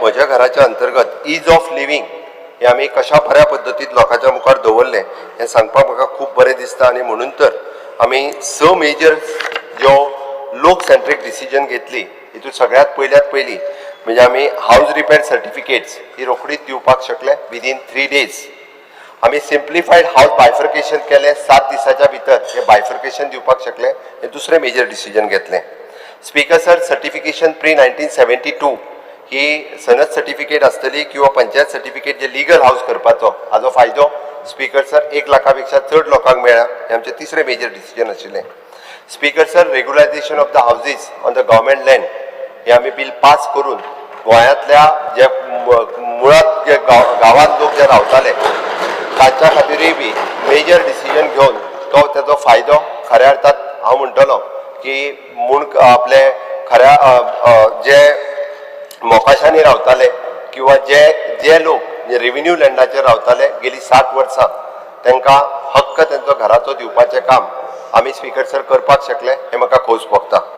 म्हज्या घराच्या अंतर्गत ईज ऑफ लिव्हिंग हे आमी कशा बऱ्या पद्दतीन लोकांच्या मुखार दवरलें हें सांगपाक म्हाका खूब बरें दिसता आनी म्हणून तर आमी 6 मेजर ज्यो लोक सेंट्रीक डिसिजन घेतली हितून सगळ्यात पयली म्हणजे आमी हावज रिपेर सर्टिफिकेट्स ही रोखडीच दिवपाक शकले विदीन 3 days. आमी सिम्प्लिफायड हावज बायफर्केशन केलें 7 दिसाच्या भितर हे बायफर्केशन दिवपाक शकले हे दुसरें मेजर डिसिजन घेतलें. स्पीकर सर सर्टिफिकेशन प्री 1972 ही सनद सर्टिफिकेट आसतली किंवा पंचायत सर्टिफिकेट जे लिगल हावज करपाचो हाजो फायदो स्पीकर सर 1 लाखा चड लोकांक मेळ्ळा हे आमचें तिसरें मेजर डिसिजन आशिल्लें. Speaker sir regularisation of the houses on the government land हे आमी बिल पास करून गोंयांतल्या जे मुळात जे गांवांत लोक जे रावताले तांच्या खातीरय बी मेजर डिसिजन घेवन तो तेजो फायदो खऱ्या अर्थात हांव म्हणटलो की म्हूण आपले खऱ्या जे मोकाशांनी रावताले किंवा जे लोक रेव्हेन्यू लँडाचेर रावताले गेली 60 वर्सां तांकां हक्क तेंचो घराचो दिवपाचें काम आमी स्पीकर सर करपाक शकले हे म्हाका खोस भोगता.